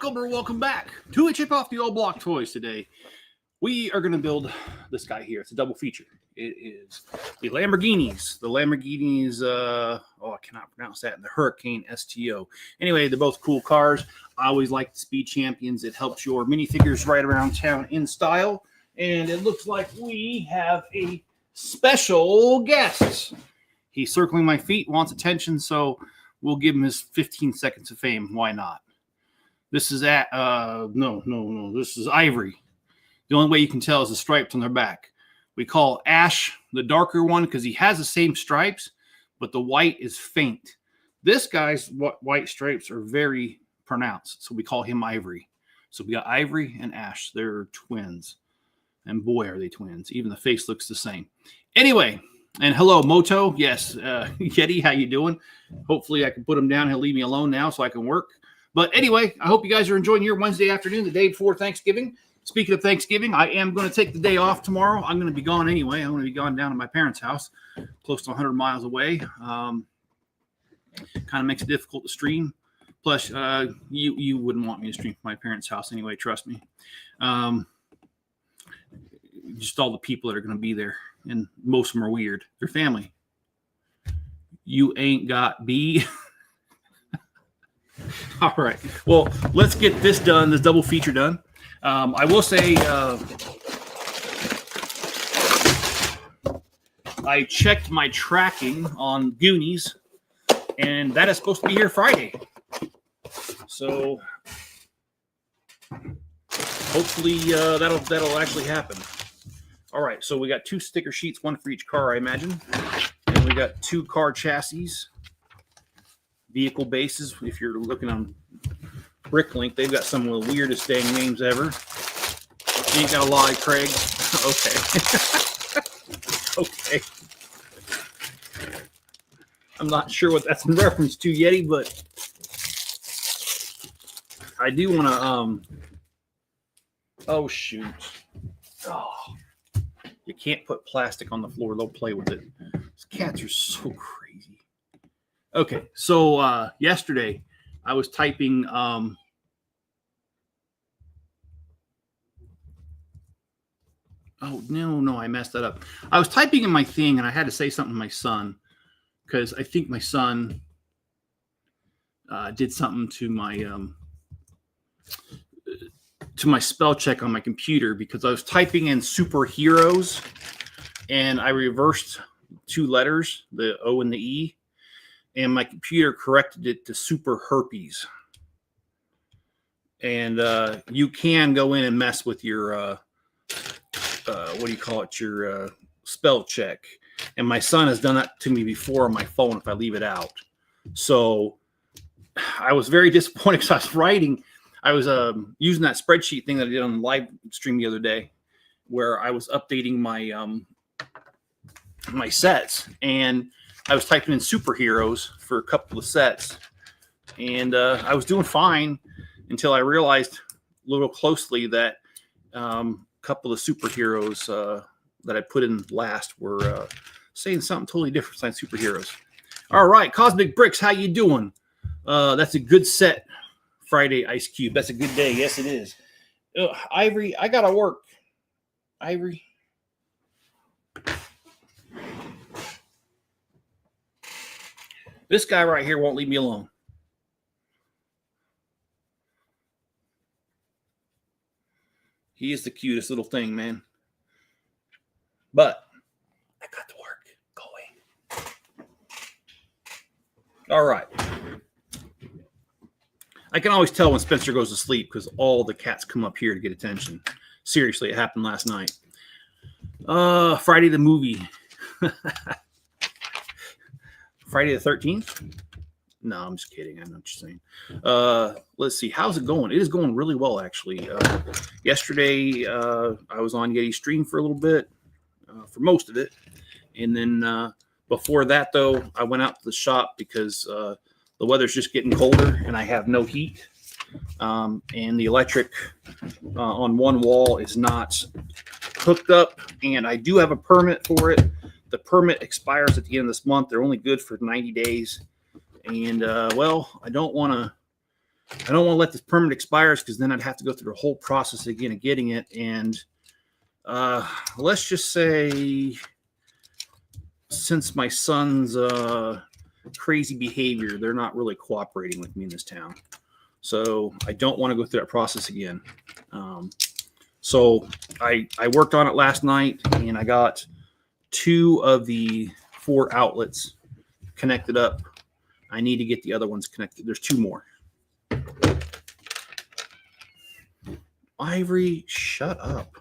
Welcome or welcome back to a Chip Off the Old Block Toys. Today we are going to build this guy here. It's a double feature. It is the Lamborghinis. I cannot pronounce that. And the Huracan STO. Anyway, they're both cool cars. I always like the Speed Champions. It helps your minifigures ride around town in style. And it looks like we have a special guest. He's circling my feet, wants attention, so we'll give him his 15 seconds of fame. Why not? This is this is Ivory. The only way you can tell is the stripes on their back. We call Ash the darker one because he has the same stripes, but the white is faint. This guy's white stripes are very pronounced, so we call him Ivory. So we got Ivory and Ash. They're twins. And boy, are they twins. Even the face looks the same. Anyway, and hello, Moto. Yes, Yeti, how you doing? Hopefully I can put him down. He'll leave me alone now so I can work. But anyway, I hope you guys are enjoying your Wednesday afternoon, the day before Thanksgiving. Speaking of Thanksgiving, I am going to take the day off tomorrow. I'm going to be gone anyway. I'm going to be gone down to my parents' house, close to 100 miles away. Kind of makes it difficult to stream. Plus, you wouldn't want me to stream from my parents' house anyway, trust me. Just all the people that are going to be there, and most of them are weird. They're family. You ain't got B. All right. Well, let's get this done, this double feature done. I will say I checked my tracking on Goonies, and that is supposed to be here Friday. So hopefully that'll actually happen. All right. So we got 2 sticker sheets, one for each car, I imagine. And we got 2 car chassis. Vehicle bases. If you're looking on Bricklink, they've got some of the weirdest dang names ever. You ain't got a lie, Craig. Okay. Okay. I'm not sure what that's in reference to, Yeti, but I do want to. Oh shoot! Oh, you can't put plastic on the floor; they'll play with it. These cats are so crazy. Okay, so yesterday I was typing oh no, I messed that up. I was typing in my thing and I had to say something to my son because I think my son did something to my spell check on my computer because I was typing in superheroes and I reversed 2 letters, the O and the E. And my computer corrected it to super herpes. And you can go in and mess with your, your spell check. And my son has done that to me before on my phone if I leave it out. So I was very disappointed because I was writing. I was using that spreadsheet thing that I did on the live stream the other day where I was updating my my sets. And I was typing in superheroes for a couple of sets, and I was doing fine until I realized a little closely that a couple of superheroes that I put in last were saying something totally different than superheroes. All right, Cosmic Bricks, how you doing? That's a good set, Friday, Ice Cube. That's a good day. Yes, it is. Ivory, I got to work. Ivory. This guy right here won't leave me alone. He is the cutest little thing, man. But I got to work. Going. All right. I can always tell when Spencer goes to sleep because all the cats come up here to get attention. Seriously, it happened last night. Friday the movie. Friday the 13th? No, I'm just kidding. I know what you're saying. Let's see. How's it going? It is going really well, actually. Yesterday, I was on Yeti stream for a little bit, for most of it. And then before that, though, I went out to the shop because the weather's just getting colder and I have no heat. And the electric on one wall is not hooked up. And I do have a permit for it. The permit expires at the end of this month. They're only good for 90 days. And, well, I don't want to I don't want to let this permit expire because then I'd have to go through the whole process again of getting it. And let's just say, since my son's crazy behavior, they're not really cooperating with me in this town. So I don't want to go through that process again. So I worked on it last night, and I got 2 of the 4 outlets connected up. I need to get the other ones connected. There's 2 more. Ivory, shut up.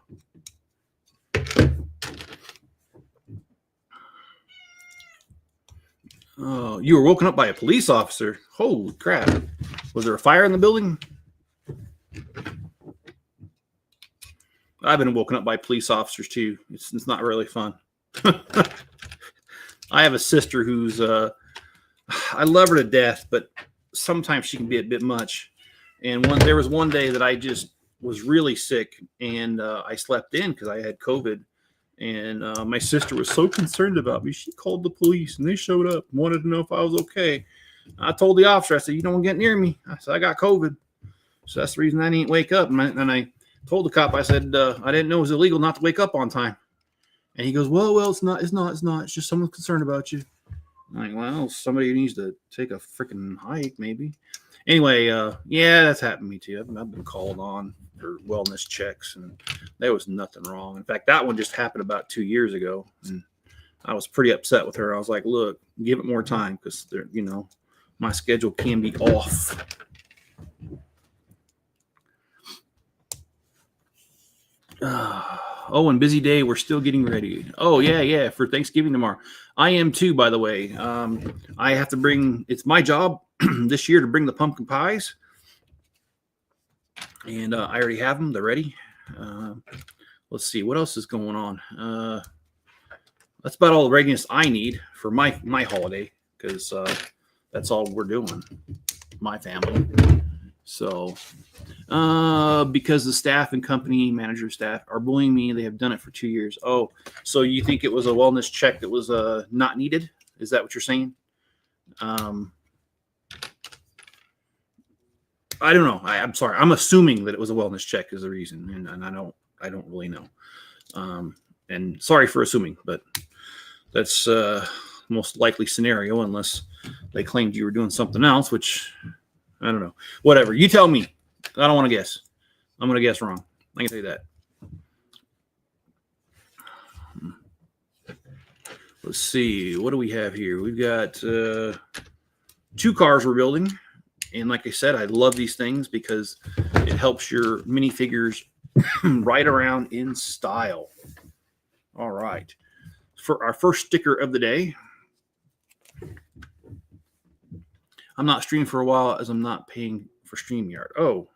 Oh, you were woken up by a police officer. Holy crap. Was there a fire in the building? I've been woken up by police officers too. It's not really fun. I have a sister who's, I love her to death, but sometimes she can be a bit much. And there was one day that I just was really sick, and I slept in because I had COVID. And my sister was so concerned about me. She called the police, and they showed up and wanted to know if I was okay. I told the officer, I said, "You don't get near me." I said, "I got COVID." So that's the reason I didn't wake up. And I told the cop, I said, I didn't know it was illegal not to wake up on time. And he goes, well, it's not. It's just someone's concerned about you. I'm like, well, somebody needs to take a freaking hike, maybe. Anyway, yeah, that's happened to me too. I've been called on for wellness checks, and there was nothing wrong. In fact, that one just happened about 2 years ago, and I was pretty upset with her. I was like, look, give it more time because, my schedule can be off. Oh, and busy day. We're still getting ready. Oh, yeah, for Thanksgiving tomorrow. I am too, by the way. I have to bring, it's my job this year to bring the pumpkin pies. And I already have them. They're ready. Let's see. What else is going on? That's about all the readiness I need for my holiday, because that's all we're doing, my family. So, because the staff and company manager staff are bullying me, they have done it for 2 years. Oh, so you think it was a wellness check that was not needed? Is that what you're saying? I don't know. I'm sorry. I'm assuming that it was a wellness check is the reason, and I don't really know. And sorry for assuming, but that's most likely scenario, unless they claimed you were doing something else, which I don't know. Whatever. You tell me. I don't want to guess. I'm going to guess wrong. I can tell you that. Let's see. What do we have here? We've got 2 cars we're building. And like I said, I love these things because it helps your minifigures ride around in style. All right. For our first sticker of the day, I'm not streaming for a while as I'm not paying for StreamYard. Oh.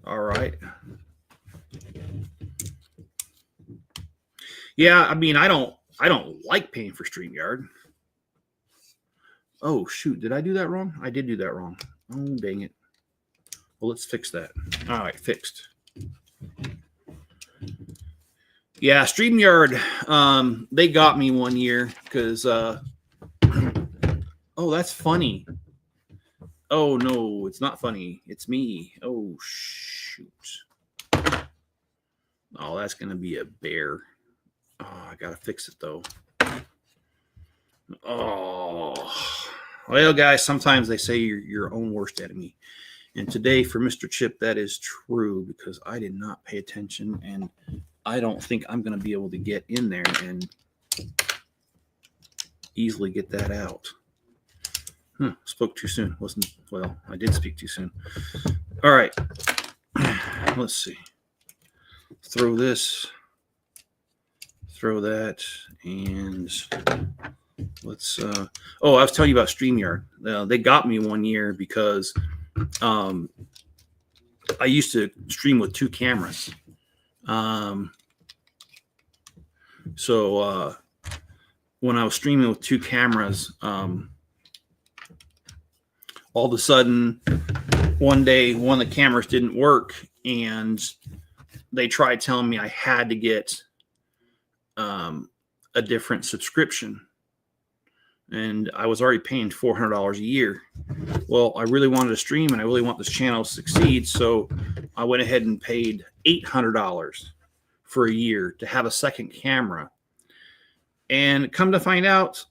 All right. Yeah, I mean, I don't like paying for StreamYard. Oh, shoot. Did I do that wrong? I did do that wrong. Oh, dang it. Well, let's fix that. All right, fixed. Yeah, StreamYard, they got me one year because, oh, that's funny. Oh, no, it's not funny. It's me. Oh, shoot. Oh, that's going to be a bear. Oh, I got to fix it, though. Oh, well, guys, sometimes they say you're your own worst enemy. And today for Mr. Chip, that is true because I did not pay attention, and I don't think I'm going to be able to get in there and easily get that out. Spoke too soon. Well, I did speak too soon. All right. Let's see. Throw this. Throw that. And let's I was telling you about StreamYard. They got me one year because I used to stream with 2 cameras. So when I was streaming with 2 cameras, all of a sudden one day one of the cameras didn't work, and they tried telling me I had to get a different subscription. and I was already paying $400 a year. Well, I really wanted to stream, and I really want this channel to succeed, so I went ahead and paid $800 for a year to have a second camera. And come to find out,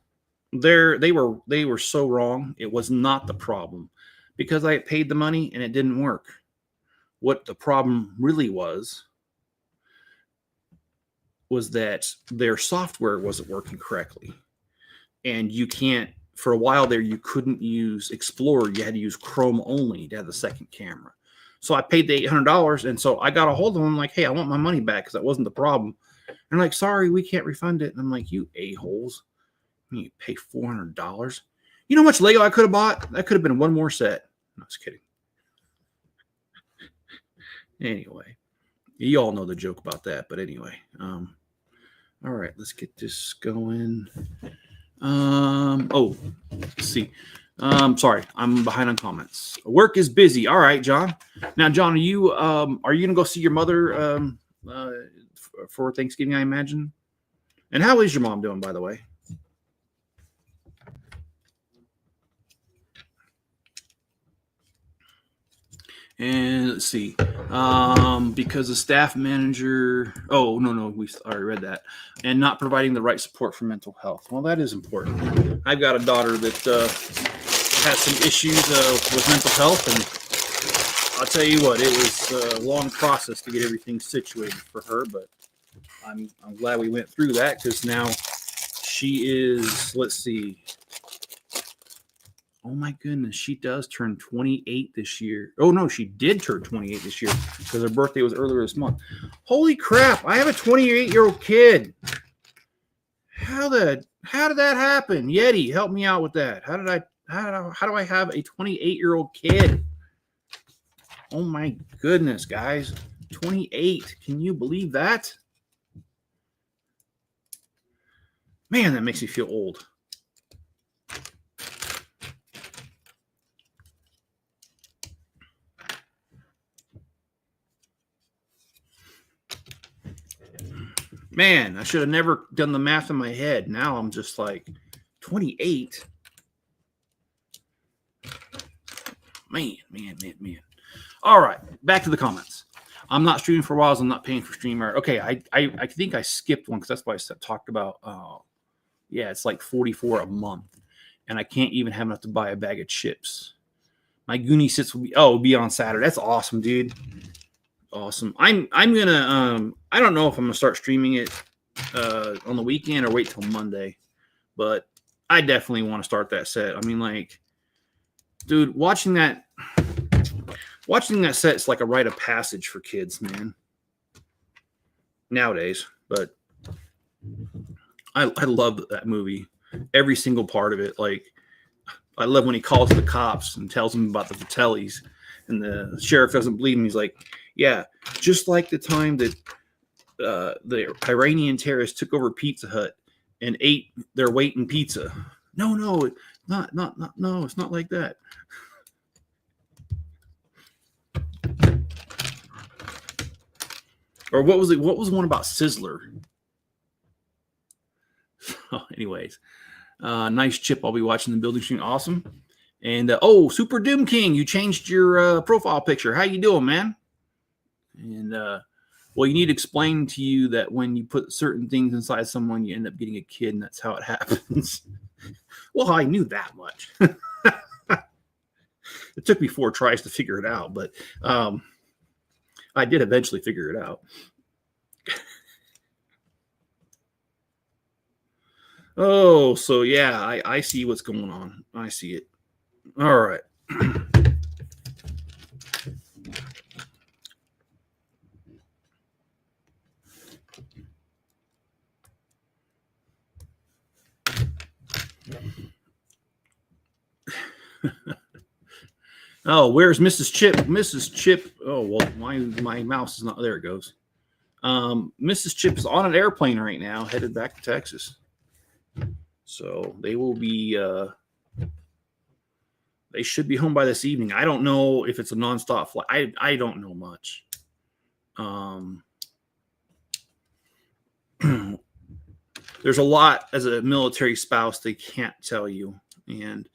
they were so wrong. It was not the problem, because I had paid the money and it didn't work. What the problem really was that their software wasn't working correctly. And you can't, for a while there, you couldn't use Explorer. You had to use Chrome only to have the second camera. So I paid the $800, and so I got a hold of them like, hey, I want my money back because that wasn't the problem. And they're like, sorry, we can't refund it. And I'm like, you a-holes. You pay $400. You know how much Lego I could have bought? That could have been one more set. No, I was kidding. Anyway, you all know the joke about that. But anyway, all right, let's get this going. Oh, let's see. Sorry, I'm behind on comments. Work is busy. All right, John. Now, John, are you gonna go see your mother for Thanksgiving, I imagine? And how is your mom doing, by the way? And let's see, because the staff manager, oh, no, we already read that, and not providing the right support for mental health. Well, that is important. I've got a daughter that has some issues with mental health, and I'll tell you what, it was a long process to get everything situated for her, but I'm glad we went through that, because now she is, let's see, oh my goodness, she does turn 28 this year. Oh no, she did turn 28 this year because her birthday was earlier this month. Holy crap, I have a 28-year-old kid. How did that happen? Yeti, help me out with that. How do I have a 28-year-old kid? Oh my goodness, guys. 28. Can you believe that? Man, that makes me feel old. Man, I should have never done the math in my head. Now I'm just like 28. Man. All right, back to the comments. I'm not streaming for a while, so I'm not paying for streamer. Okay, I think I skipped one because that's why I talked about. Yeah, it's like $44 a month, and I can't even have enough to buy a bag of chips. My Goonie sits will be on Saturday. That's awesome, dude. Awesome. I'm gonna I don't know if I'm gonna start streaming it on the weekend or wait till Monday, but I definitely want to start that set. I mean, like, dude, watching that set is like a rite of passage for kids, man. Nowadays, but I love that movie. Every single part of it. Like, I love when he calls the cops and tells them about the Vitellis, and the sheriff doesn't believe him. He's like, yeah, just like the time that the Iranian terrorists took over Pizza Hut and ate their weight in pizza. No, no, it's not like that. Or what was it? What was one about Sizzler? Oh, anyways, nice chip. I'll be watching the building stream. Awesome. And oh, Super Doom King, you changed your profile picture. How you doing, man? And well, you need to explain to you that when you put certain things inside someone, you end up getting a kid, and that's how it happens. Well, I knew that much. It took me 4 tries to figure it out, but I did eventually figure it out. Oh, so yeah, I see what's going on. I see it. All right. Oh, where's Mrs. Chip? Mrs. Chip. Oh, well, my mouse is not there. It goes. Mrs. Chip is on an airplane right now, headed back to Texas. So they will be. They should be home by this evening. I don't know if it's a nonstop flight. I don't know much. There's there's a lot as a military spouse they can't tell you. And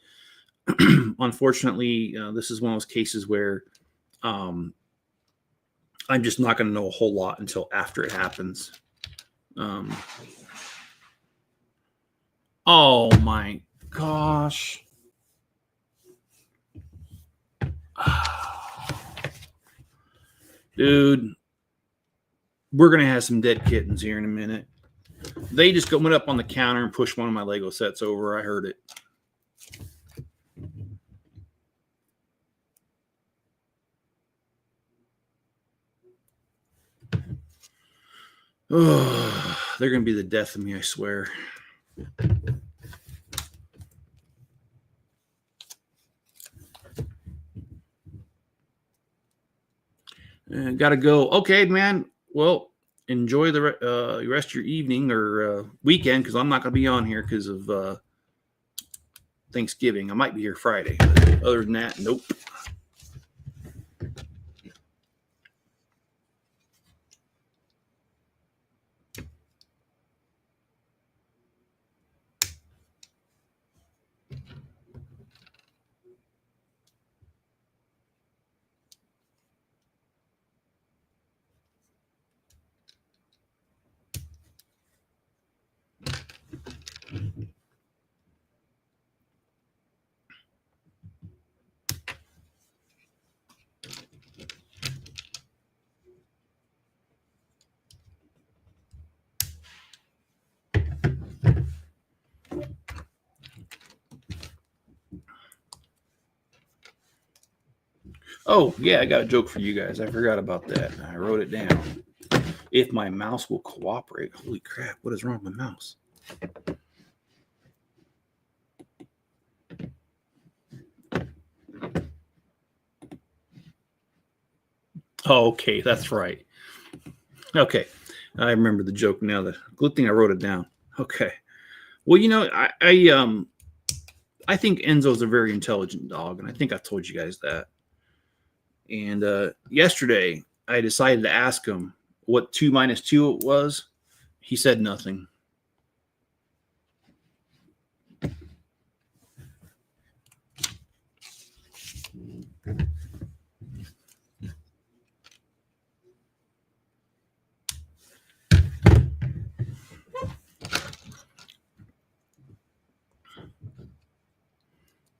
unfortunately, this is one of those cases where I'm just not going to know a whole lot until after it happens. Oh my gosh. Dude, we're going to have some dead kittens here in a minute. They just went up on the counter and pushed one of my Lego sets over. I heard it. Oh, they're going to be the death of me, I swear. Got to go. Okay, man. Well, enjoy the rest of your evening or weekend, because I'm not going to be on here because of Thanksgiving. I might be here Friday. But other than that, nope. Oh, yeah, I got a joke for you guys. I forgot about that. I wrote it down. If my mouse will cooperate. Holy crap, what is wrong with my mouse? Oh, okay, that's right. Okay, I remember the joke now. The good thing I wrote it down. Okay. Well, you know, I think Enzo's a very intelligent dog, and I think I've told you guys that. And yesterday, I decided to ask him what 2 minus 2 was. He said nothing.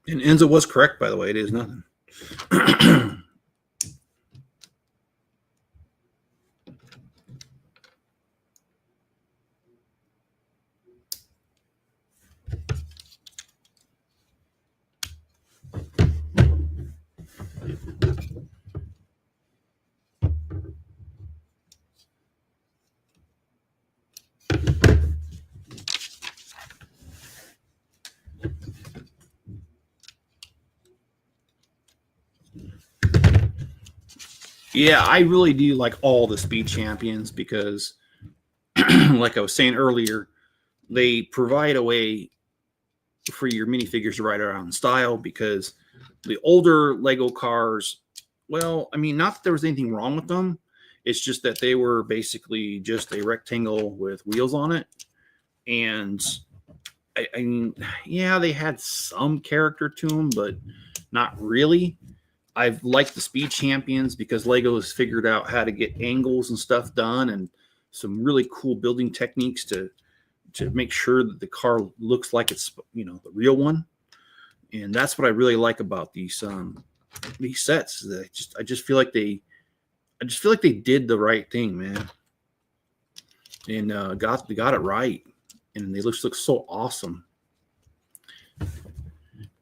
And Enzo was correct, by the way. It is nothing. Yeah, I really do like all the Speed Champions because, like I was saying earlier, they provide a way for your minifigures to ride around in style, because the older Lego cars, well, I mean, not that there was anything wrong with them. It's just that they were basically just a rectangle with wheels on it. And I mean, yeah, they had some character to them, but not really. I've liked the Speed Champions because Lego has figured out how to get angles and stuff done, and some really cool building techniques to make sure that the car looks like it's, you know, the real one. And that's what I really like about these sets. I just feel like they did the right thing, man, and got it right, and they look so awesome.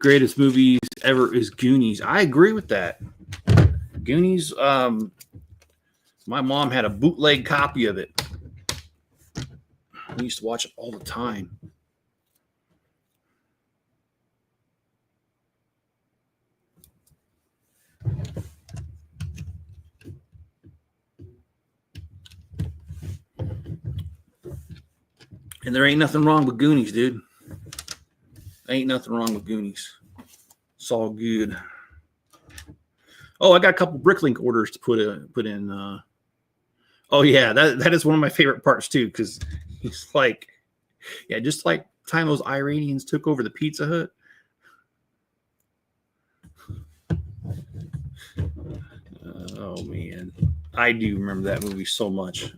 Greatest movies ever is Goonies. I agree with that. Goonies. My mom had a bootleg copy of it. We used to watch it all the time. And there ain't nothing wrong with Goonies, dude. Ain't nothing wrong with Goonies. It's all good. Oh, I got a couple Bricklink orders to put in. Oh yeah, that is one of my favorite parts too, because it's like Yeah, just like the time those Iranians took over the Pizza Hut. Oh man, I do remember that movie so much.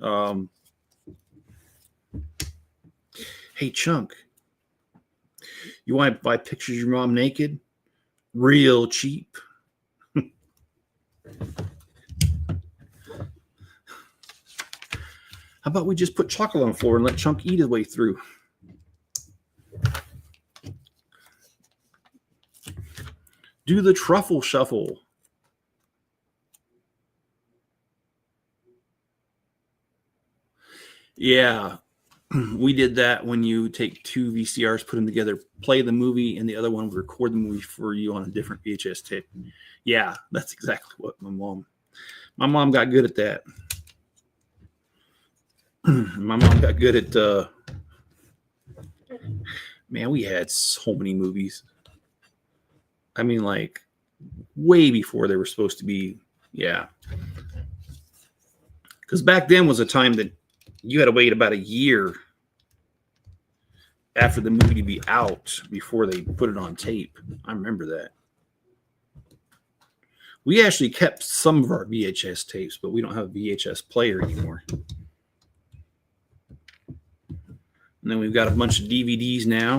Hey Chunk, you want to buy pictures of your mom naked? Real cheap. How about we just put chocolate on the floor and let Chunk eat his way through? Do the truffle shuffle. Yeah, we did that when you take two VCRs, put them together, play the movie, and the other one record the movie for you on a different VHS tape. Yeah, that's exactly what my mom got good at that. My mom got good at, man, we had so many movies. I mean, like, way before they were supposed to be, yeah. Because back then was a time that you had to wait about a year after the movie to be out before they put it on tape. I remember that. We actually kept some of our VHS tapes, but we don't have a VHS player anymore. And then we've got a bunch of DVDs now.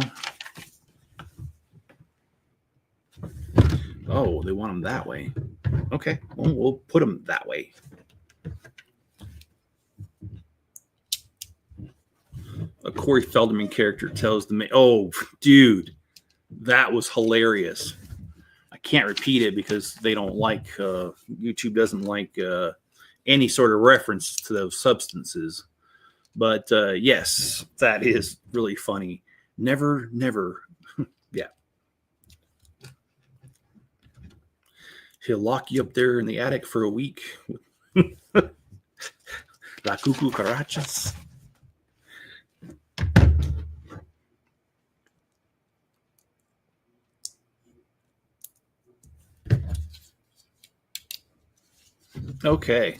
Oh, they want them that way. Okay, well, we'll put them that way. A Corey Feldman character tells the oh, dude, that was hilarious. I can't repeat it because they don't like, YouTube doesn't like any sort of reference to those substances. But yes, that is really funny. Never, yeah. He'll lock you up there in the attic for a week. La cucarachas. Okay.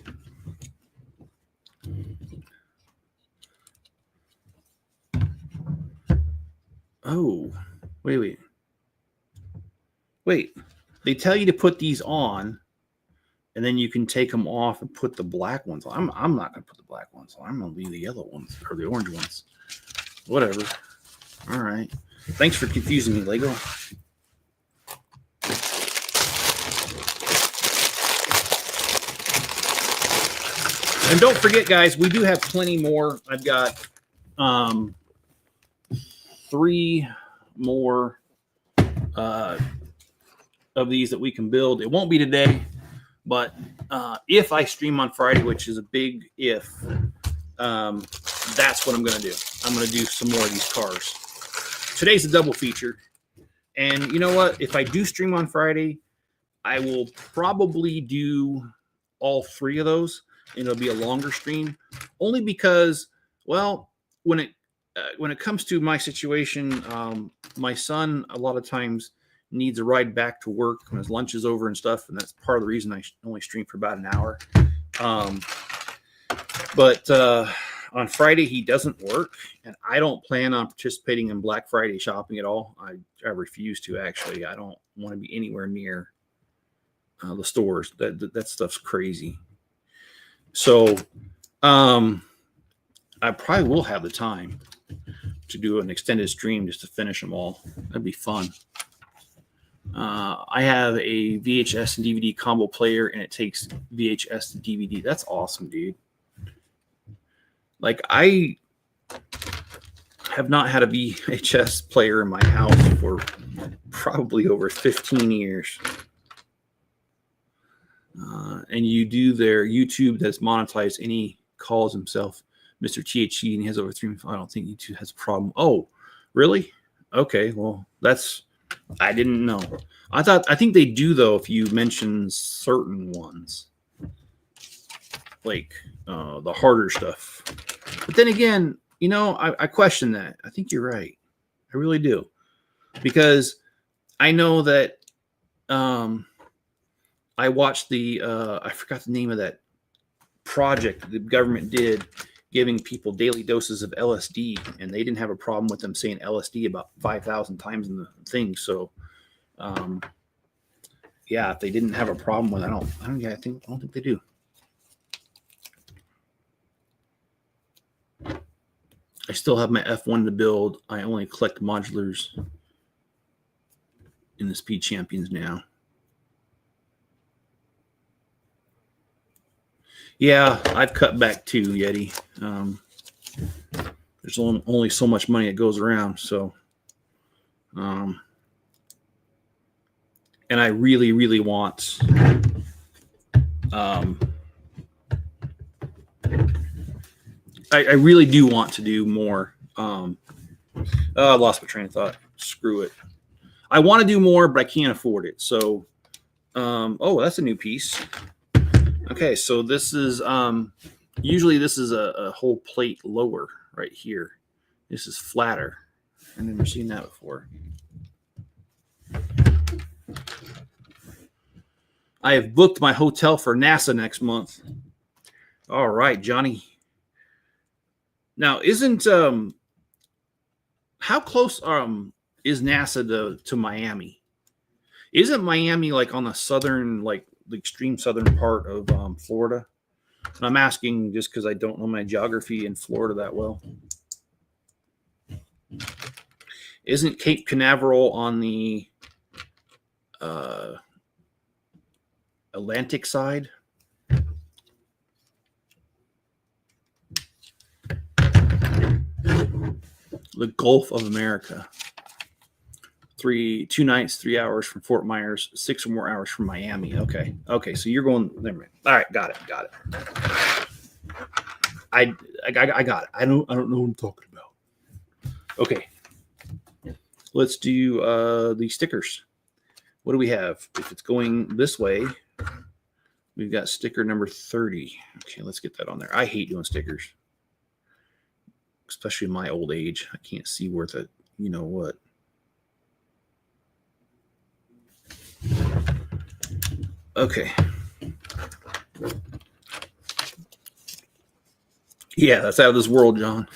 Oh, wait. They tell you to put these on, and then you can take them off and put the black ones on. I'm not going to put the black ones on. I'm going to leave the yellow ones or the orange ones. Whatever. All right. Thanks for confusing me, Lego. And don't forget, guys, we do have plenty more. I've got 3 more of these that we can build. It won't be today, but if I stream on Friday, which is a big if, that's what I'm going to do. I'm going to do some more of these cars. Today's a double feature. And you know what? If I do stream on Friday, I will probably do all 3 of those. And it'll be a longer stream, only because, well, when it comes to my situation, my son a lot of times needs a ride back to work when his lunch is over and stuff, and that's part of the reason I only stream for about an hour. But on Friday he doesn't work, and I don't plan on participating in Black Friday shopping at all. I refuse to, actually. I don't want to be anywhere near the stores. That stuff's crazy. So I probably will have the time to do an extended stream just to finish them all. That'd be fun. I have a VHS and DVD combo player, and it takes VHS to DVD. That's awesome, dude. Like, I have not had a VHS player in my house for probably over 15 years. And you do their YouTube that's monetized, and he calls himself Mr. THC, and he has over 3 million. I don't think YouTube has a problem. Oh, really? Okay, well, I didn't know. I think they do, though, if you mention certain ones, like the harder stuff. But then again, you know, I question that. I think you're right. I really do. Because I know that I watched I forgot the name of that project the government did giving people daily doses of LSD, and they didn't have a problem with them saying LSD about 5,000 times in the thing. So, yeah, if they didn't have a problem with it, I don't think they do. I still have my F1 to build. I only collect modulars in the Speed Champions now. Yeah, I've cut back too, Yeti. There's only so much money that goes around, so and I really, really want I really do want to do more. I lost my train of thought. Screw it. I want to do more, but I can't afford it. So, oh, that's a new piece. Okay, so this is usually this is a whole plate lower right here. This is flatter. I've never seen that before. I have booked my hotel for NASA next month. All right, Johnny. Now, isn't how close is NASA to Miami? Isn't Miami like on the southern, like the extreme southern part of Florida? And I'm asking just because I don't know my geography in Florida that well. Isn't Cape Canaveral on the Atlantic side? The Gulf of America. 2 nights, 3 hours from Fort Myers, 6 or more hours from Miami. Okay. So you're going. Never mind. All right, got it. I got it. I don't know what I'm talking about. Okay. Let's do the stickers. What do we have? If it's going this way, we've got sticker number 30. Okay, let's get that on there. I hate doing stickers, especially in my old age. I can't see worth it. You know what? Okay. Yeah, that's out of this world, John.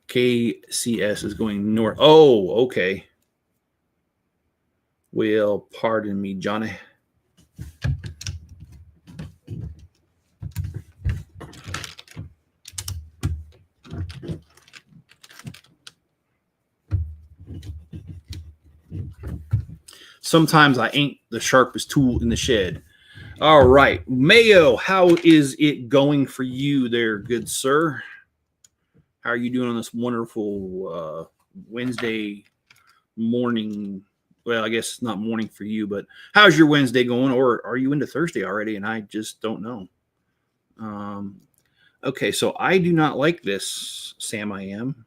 KCS is going north. Oh, okay. Well, pardon me, Johnny. Sometimes I ain't the sharpest tool in the shed. All right. Mayo, how is it going for you there, good sir? How are you doing on this wonderful Wednesday morning? Well, I guess it's not morning for you, but how's your Wednesday going? Or are you into Thursday already? And I just don't know. Okay, so I do not like this, Sam I am.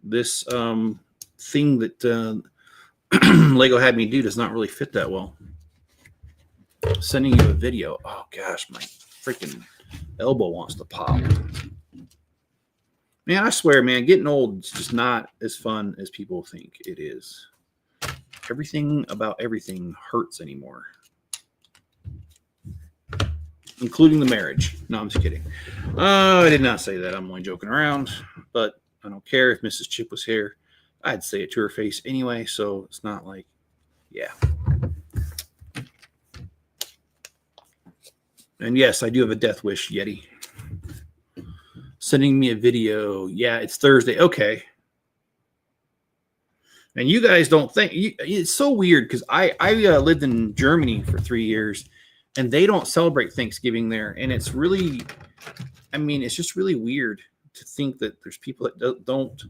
This thing that Lego had me do does not really fit that well. Sending you a video. Oh gosh, my freaking elbow wants to pop. Man, I swear, man, getting old is just not as fun as people think it is. Everything about everything hurts anymore, including the marriage. No, I'm just kidding. I did not say that. I'm only joking around, but I don't care. If Mrs. Chip was here, I'd say it to her face anyway, so it's not like, yeah. And yes, I do have a death wish, Yeti. Sending me a video. Yeah, it's Thursday. Okay. And you guys don't think, it's so weird because I lived in Germany for 3 years, and they don't celebrate Thanksgiving there. And it's really, I mean, it's just really weird to think that there's people that don't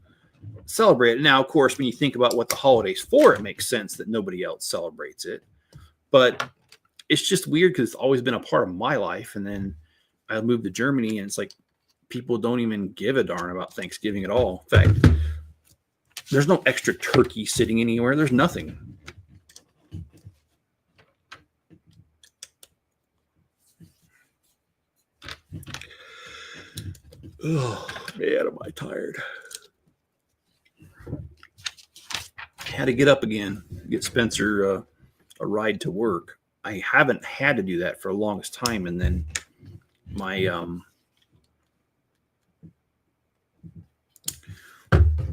celebrate it. Now, of course, when you think about what the holiday's for, it makes sense that nobody else celebrates it. But it's just weird because it's always been a part of my life. And then I moved to Germany, and it's like people don't even give a darn about Thanksgiving at all. In fact, there's no extra turkey sitting anywhere. There's nothing. Oh, man, am I tired. Had to get up again, get Spencer a ride to work. I haven't had to do that for the longest time. And then my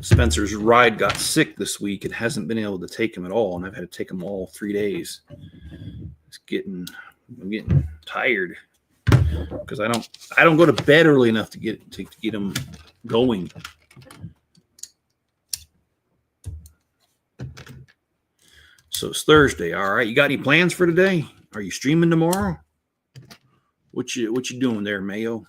Spencer's ride got sick this week and hasn't been able to take him at all. And I've had to take him all 3 days. I'm getting tired because I don't go to bed early enough to get him going. So it's Thursday. All right. You got any plans for today? Are you streaming tomorrow? What you doing there, Mayo?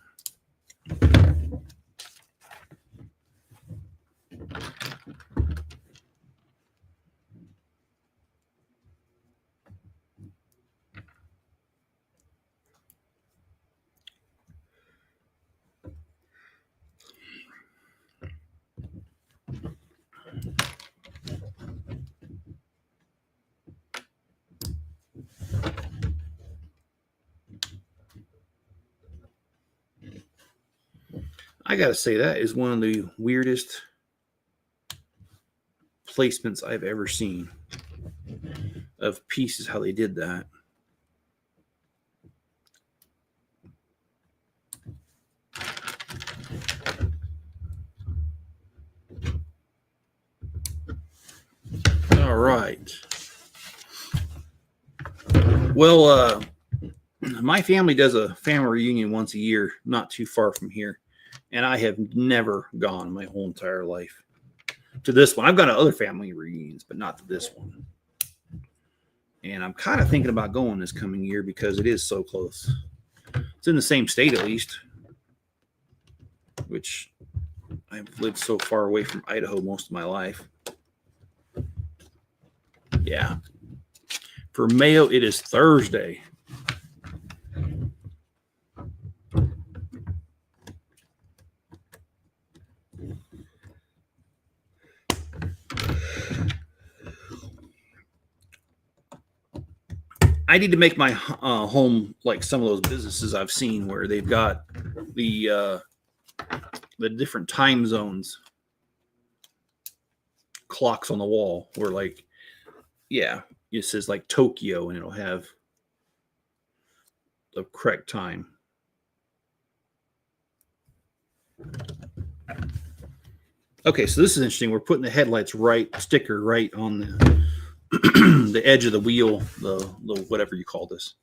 I gotta say, that is one of the weirdest placements I've ever seen of pieces, how they did that. All right. Well, my family does a family reunion once a year, not too far from here. And I have never gone my whole entire life to this one. I've gone to other family reunions, but not to this one. And I'm kind of thinking about going this coming year because it is so close. It's in the same state, at least, which I've lived so far away from Idaho most of my life. Yeah. For Mayo, it is Thursday. I need to make my home like some of those businesses I've seen where they've got the different time zones clocks on the wall where, like, yeah, it says like Tokyo and it'll have the correct time. Okay, so this is interesting. We're putting the headlights sticker right on the the edge of the wheel, the whatever you call this.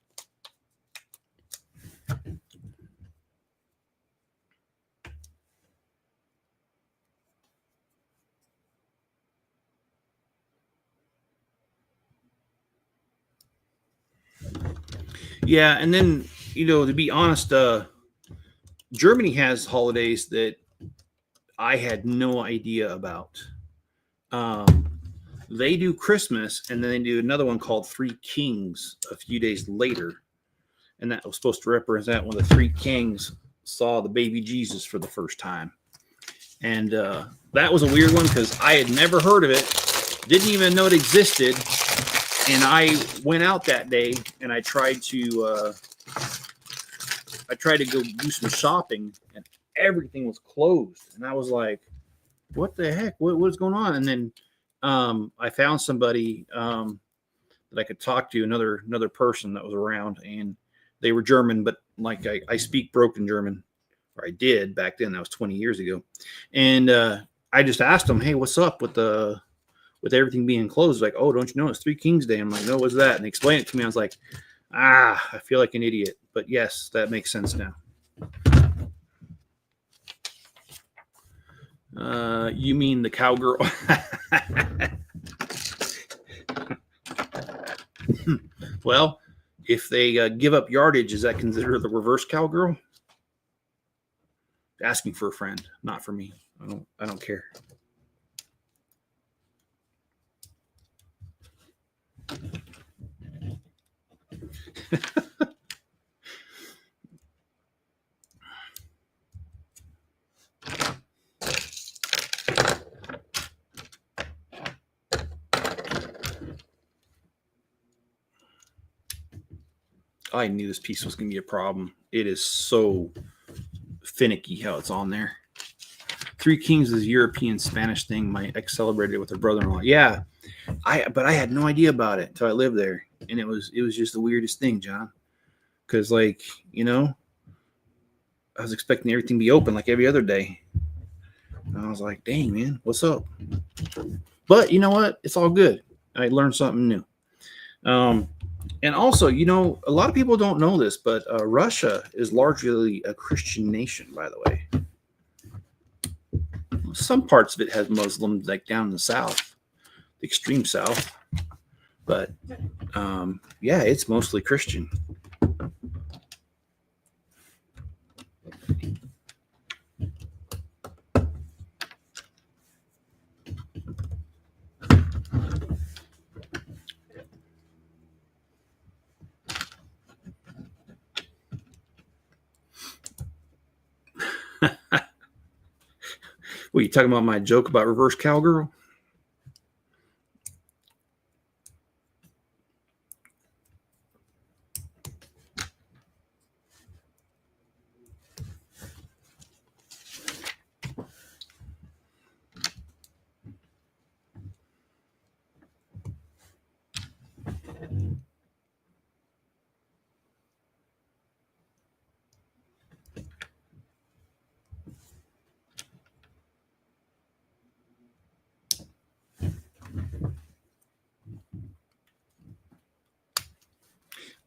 Yeah, and then, to be honest, Germany has holidays that I had no idea about. They do Christmas, and then they do another one called Three Kings a few days later. And that was supposed to represent when the three kings saw the baby Jesus for the first time. And that was a weird one because I had never heard of it, didn't even know it existed. And I went out that day and I tried to go do some shopping, and everything was closed. And I was like, what the heck? What's going on? And then I found somebody that I could talk to, another person that was around, and they were German, but like I speak broken German, or I did back then. That was 20 years ago. And I just asked them, hey, what's up with everything being closed? Like, oh, don't you know it's Three Kings Day? I'm like, no, what's that? And they explained it to me. I was like, I feel like an idiot. But yes, that makes sense now. You mean the cowgirl? Well, if they give up yardage, is that considered the reverse cowgirl? Asking for a friend, not for me. I don't care. I knew this piece was going to be a problem. It is so finicky how it's on there. Three Kings is a European Spanish thing. My ex celebrated it with her brother-in-law. Yeah, but I had no idea about it until I lived there. And it was just the weirdest thing, John. Because, like, you know, I was expecting everything to be open like every other day. And I was like, dang, man, what's up? But you know what? It's all good. I learned something new. And also, you know, a lot of people don't know this, but Russia is largely a Christian nation, by the way. Some parts of it has Muslims, like down in the south, the extreme south. But, yeah, it's mostly Christian. What, you talking about my joke about reverse cowgirl?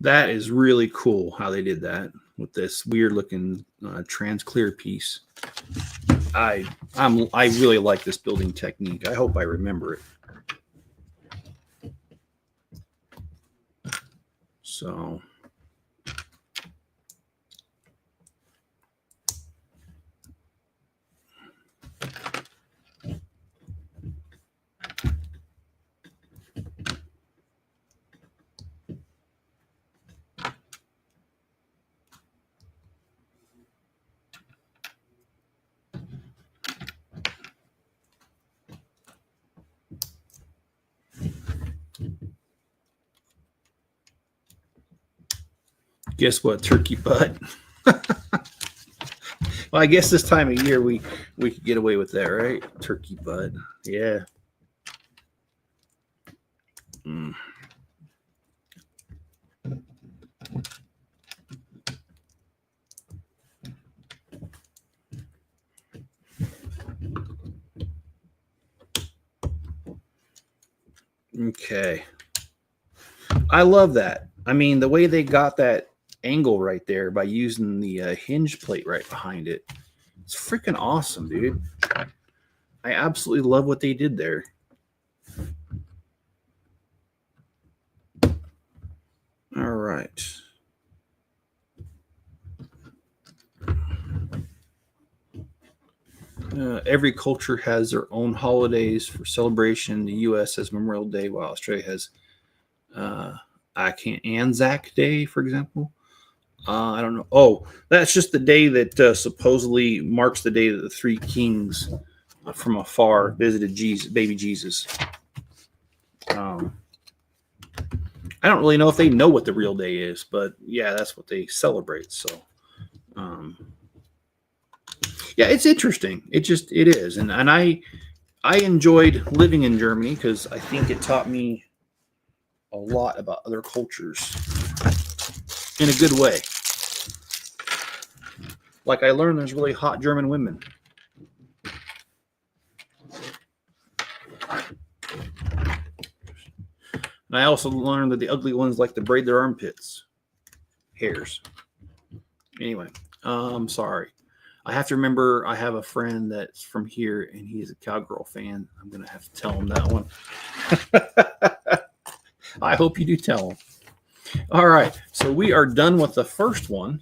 That is really cool how they did that with this weird looking trans clear piece. I really like this building technique. I hope I remember it. So guess what, turkey butt? Well, I guess this time of year we could get away with that, right? Turkey butt. Yeah. Mm. Okay. I love that. I mean, the way they got that angle right there by using the hinge plate right behind it. It's freaking awesome, dude. I absolutely love what they did there. All right. Every culture has their own holidays for celebration. The U.S. has Memorial Day, while Australia has Anzac Day, for example. I don't know. Oh, that's just the day that supposedly marks the day that the three kings from afar visited Jesus, baby Jesus. I don't really know if they know what the real day is, but yeah, that's what they celebrate. So, yeah, it's interesting. It is, and I enjoyed living in Germany because I think it taught me a lot about other cultures in a good way. Like I learned there's really hot German women. And I also learned that the ugly ones like to braid their armpits. Hairs. Anyway, I'm sorry. I have to remember I have a friend that's from here and he's a cowgirl fan. I'm going to have to tell him that one. I hope you do tell him. All right. So we are done with the first one,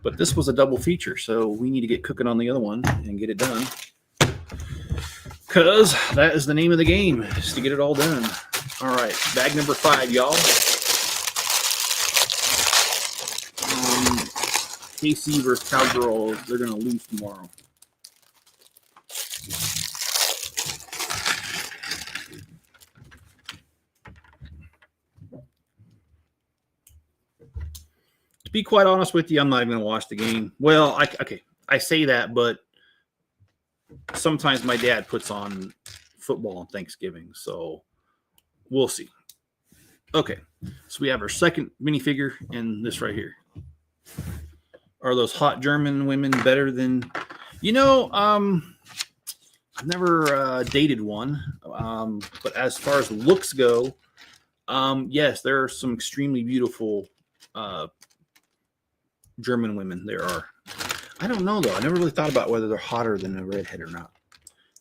but this was a double feature. So we need to get cooking on the other one and get it done. Because that is the name of the game, is to get it all done. All right. Bag number 5, y'all. KC versus Cowgirl, they're going to lose tomorrow. To be quite honest with you, I'm not even going to watch the game. Well, I say that, but sometimes my dad puts on football on Thanksgiving, so we'll see. Okay. So we have our second minifigure and this right here. Are those hot German women better than, you know, I've never dated one, but as far as looks go, yes, there are some extremely beautiful German women. There are. I don't know though. I never really thought about whether they're hotter than a redhead or not.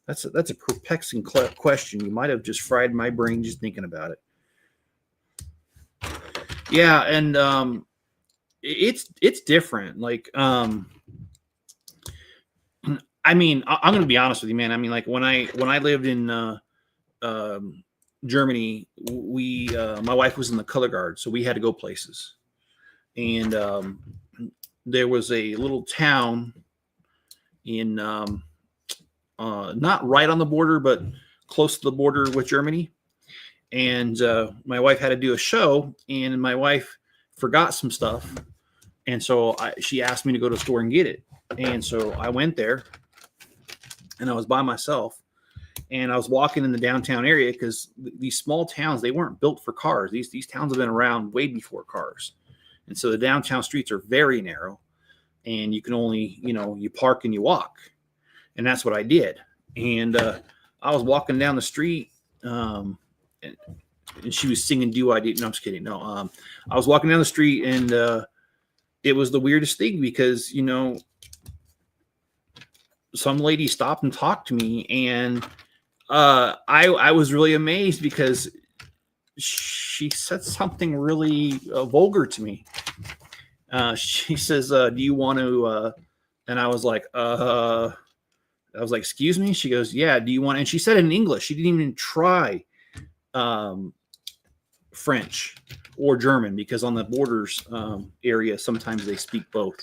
That's a perplexing question. You might have just fried my brain just thinking about it. Yeah, and it's different. Like, I mean, I'm gonna be honest with you, man. I mean, like when I lived in Germany, we my wife was in the color guard, so we had to go places, and there was a little town in not right on the border, but close to the border with Germany. And my wife had to do a show, and my wife forgot some stuff. And so she asked me to go to the store and get it. And so I went there, and I was by myself. And I was walking in the downtown area because these small towns, they weren't built for cars. These towns have been around way before cars. And so the downtown streets are very narrow. And you can only, you park and you walk. And that's what I did. And I was walking down the street, and she was singing "Do I Do." No, I'm just kidding. No, I was walking down the street, and it was the weirdest thing because some lady stopped and talked to me, and I was really amazed because she said something really vulgar to me. She says, "Do you want to?" And I was like, "Excuse me." She goes, "Yeah. Do you want?" And she said it in English. She didn't even try French or German because on the borders area sometimes they speak both.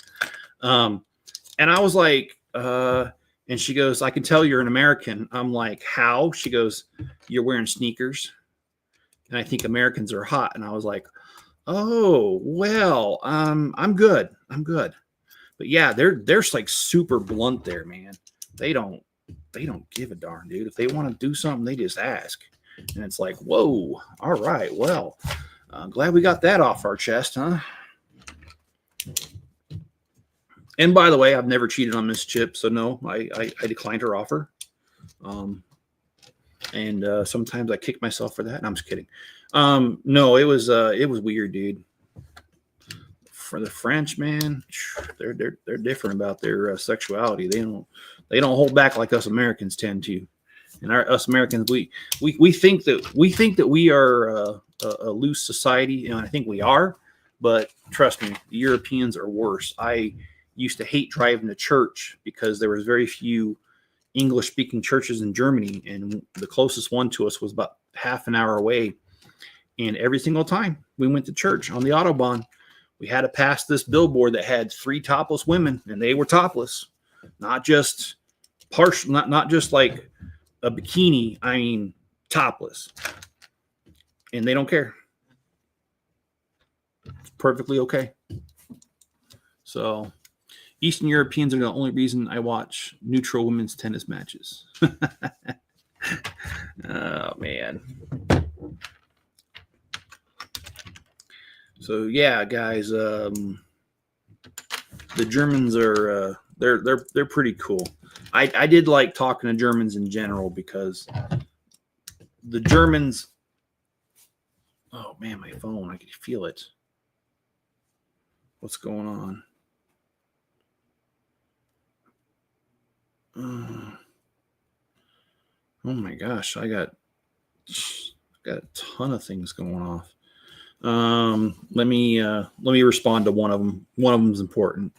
And I was like, and she goes, "I can tell you're an American." I'm like, "How?" She goes, "You're wearing sneakers, and I think Americans are hot." And I was like, "Oh well, I'm good. I'm good." But yeah, they're like super blunt there, man. They don't give a darn, dude. If they want to do something, they just ask. And it's like, whoa, all right, well, glad we got that off our chest, huh? And by the way, I've never cheated on Miss Chip, so no, I declined her offer. And sometimes I kick myself for that. And I'm just kidding. No, it was weird, dude. For the French, man, they're different about their sexuality. They don't hold back like us Americans tend to. And us Americans, we think that we are a loose society, and I think we are. But trust me, the Europeans are worse. I used to hate driving to church because there was very few English-speaking churches in Germany, and the closest one to us was about half an hour away. And every single time we went to church on the Autobahn, we had to pass this billboard that had 3 topless women, and they were topless, not just partial, not just like a bikini. I mean, topless, and they don't care. It's perfectly okay. So, Eastern Europeans are the only reason I watch neutral women's tennis matches. Oh man. So yeah, guys, the Germans are they're pretty cool. I did like talking to Germans in general because the Germans. Oh man, my phone! I can feel it. What's going on? Oh my gosh, I got a ton of things going off. Let me respond to one of them. One of them is important.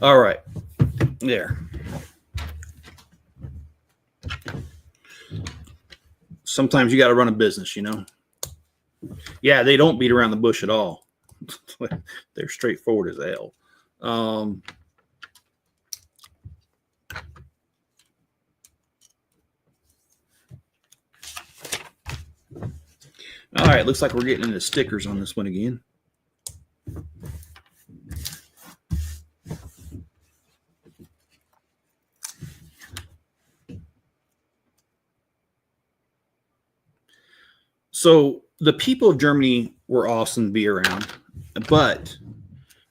All right, there. Sometimes you got to run a business, Yeah, they don't beat around the bush at all. They're straightforward as hell. All right, looks like we're getting into stickers on this one again. So the people of Germany were awesome to be around, but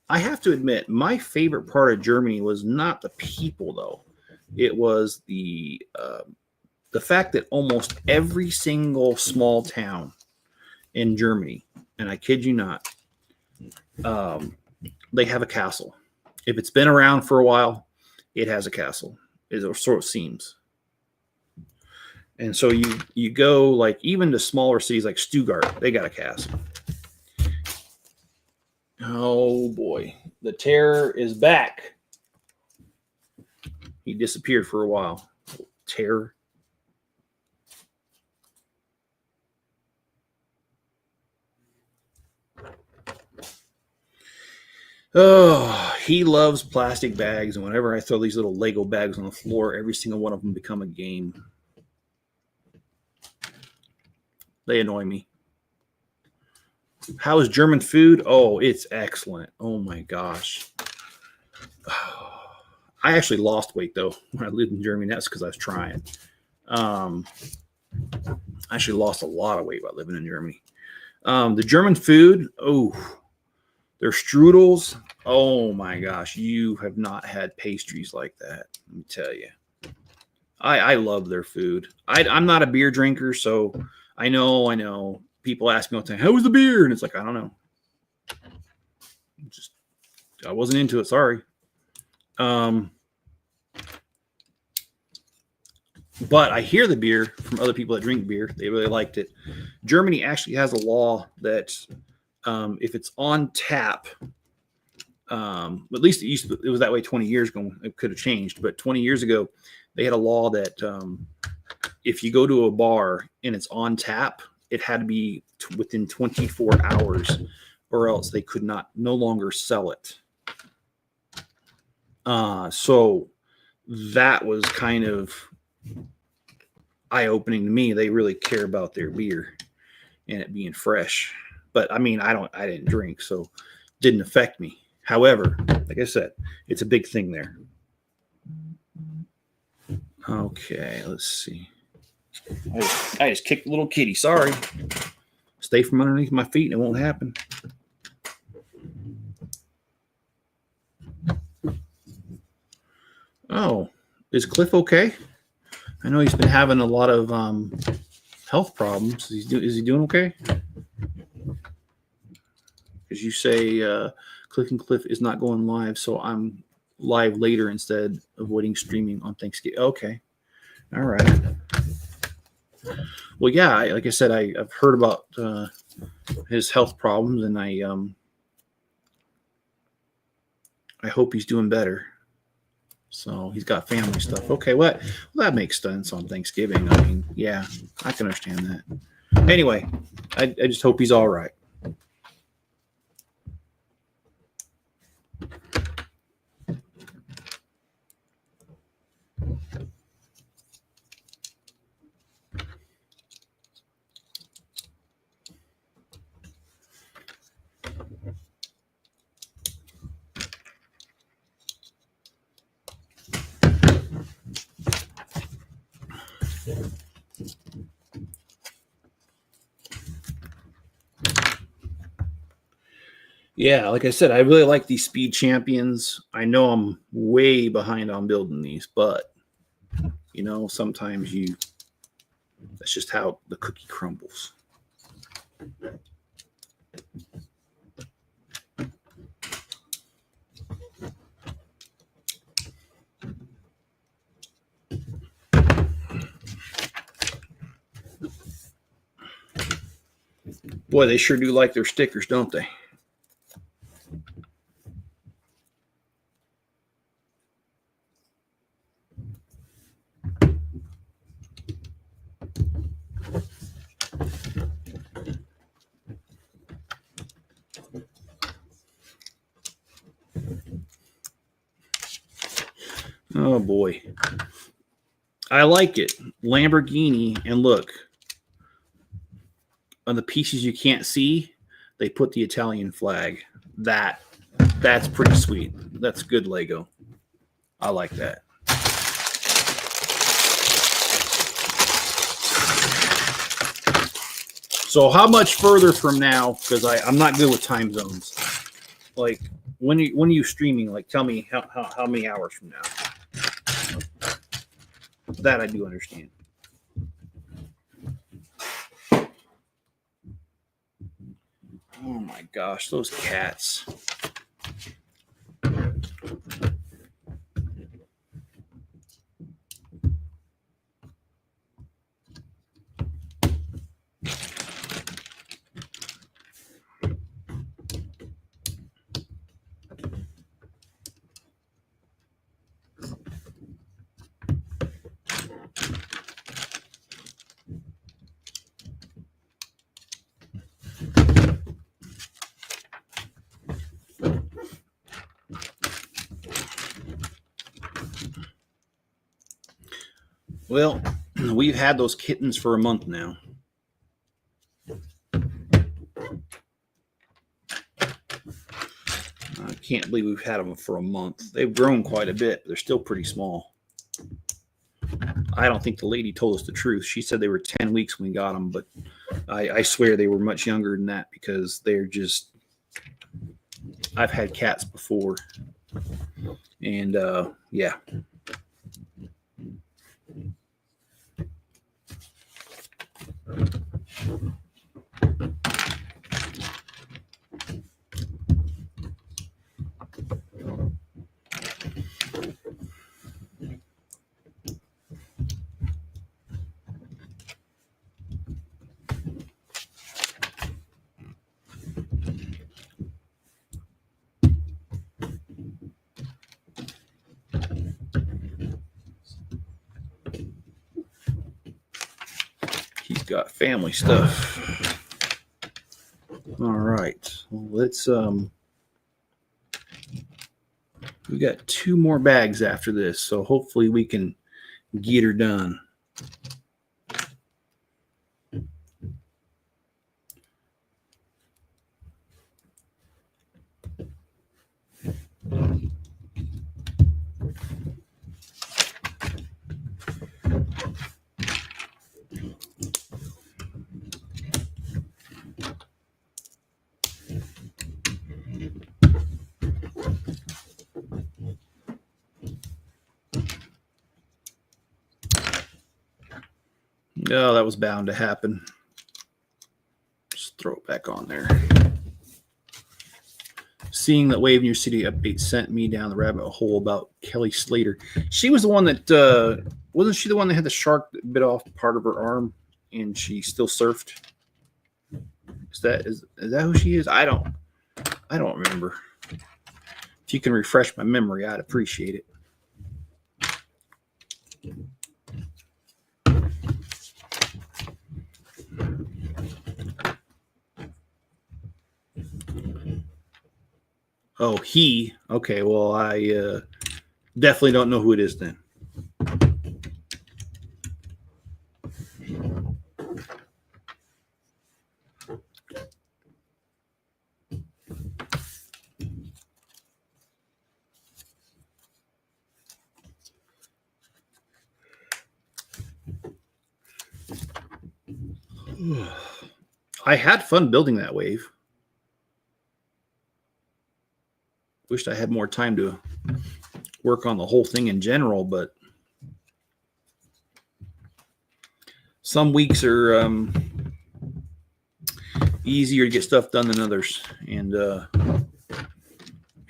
I have to admit, my favorite part of Germany was not the people, though. It was the fact that almost every single small town in Germany, and I kid you not, they have a castle. If it's been around for a while, it has a castle. It sort of seems. And so you go like even to smaller cities like Stuttgart, they got a castle. Oh boy, the terror is back. He disappeared for a while. Terror. Oh, he loves plastic bags, and whenever I throw these little Lego bags on the floor, every single one of them become a game. They annoy me. How is German food? Oh, it's excellent. Oh my gosh. I actually lost weight though when I lived in Germany. That's because I was trying. I actually lost a lot of weight while living in Germany. The German food, oh, their strudels. Oh my gosh, you have not had pastries like that. Let me tell you. I love their food. I'm not a beer drinker, so I know. People ask me all the time, how was the beer? And it's like, I don't know. I wasn't into it. Sorry. But I hear the beer from other people that drink beer. They really liked it. Germany actually has a law that if it's on tap, at least it was that way 20 years ago. It could have changed, but 20 years ago, they had a law that if you go to a bar and it's on tap, it had to be within 24 hours or else they could no longer sell it. So that was kind of eye-opening to me. They really care about their beer and it being fresh. But I mean, I didn't drink, so it didn't affect me. However, like I said, it's a big thing there. Okay, let's see. I just kicked a little kitty. Sorry. Stay from underneath my feet and it won't happen. Oh, is Cliff okay? I know he's been having a lot of health problems. Is he doing okay? Because you say Cliff and Cliff is not going live, so I'm live later instead of waiting streaming on Thanksgiving. Okay. All right. Well, yeah, like I said, I've heard about his health problems, and I hope he's doing better. So he's got family stuff. Okay, well, that makes sense on Thanksgiving. I mean, yeah, I can understand that. Anyway, I just hope he's all right. Yeah, like I said, I really like these Speed Champions. I know I'm way behind on building these, but sometimes that's just how the cookie crumbles. Boy, they sure do like their stickers, don't they? Oh boy. I like it. Lamborghini, and look. on the pieces you can't see, they put the Italian flag. That's pretty sweet. That's good Lego. I like that. So how much further from now, because I'm not good with time zones. Like when are you streaming? Like tell me how many hours from now. That I do understand. Oh my gosh, those cats. Well, we've had those kittens for a month now. I can't believe we've had them for a month. They've grown quite a bit, but they're still pretty small. I don't think the lady told us the truth. She said they were 10 weeks when we got them, but I swear they were much younger than that because they're just... I've had cats before. And, yeah. He's got family stuff. All right. Well, let's we got 2 more bags after this, so hopefully we can get her done. Oh, that was bound to happen. Just throw it back on there. Seeing that Wave in Your City update sent me down the rabbit hole about Kelly Slater. She was the one that, wasn't she the one that had the shark that bit off part of her arm and she still surfed? Is that who she is? I don't remember. If you can refresh my memory, I'd appreciate it. Oh, he. Okay, well, I definitely don't know who it is then. I had fun building that Wave. Wished I had more time to work on the whole thing in general, but some weeks are easier to get stuff done than others. And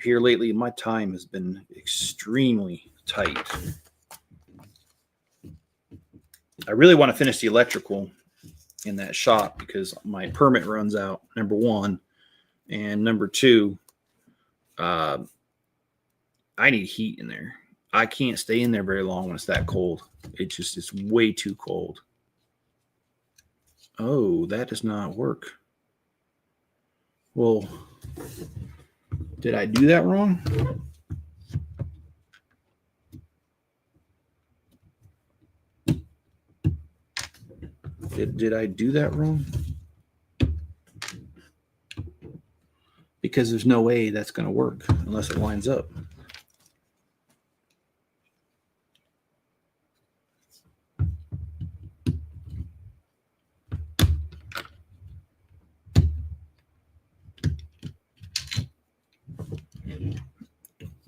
here lately, my time has been extremely tight. I really want to finish the electrical in that shop because my permit runs out, number one. And number two, I need heat in there. I can't stay in there very long when it's that cold. It's way too cold. Oh, that does not work. Well, did I do that wrong? Did I do that wrong? because there's no way that's going to work unless it lines up.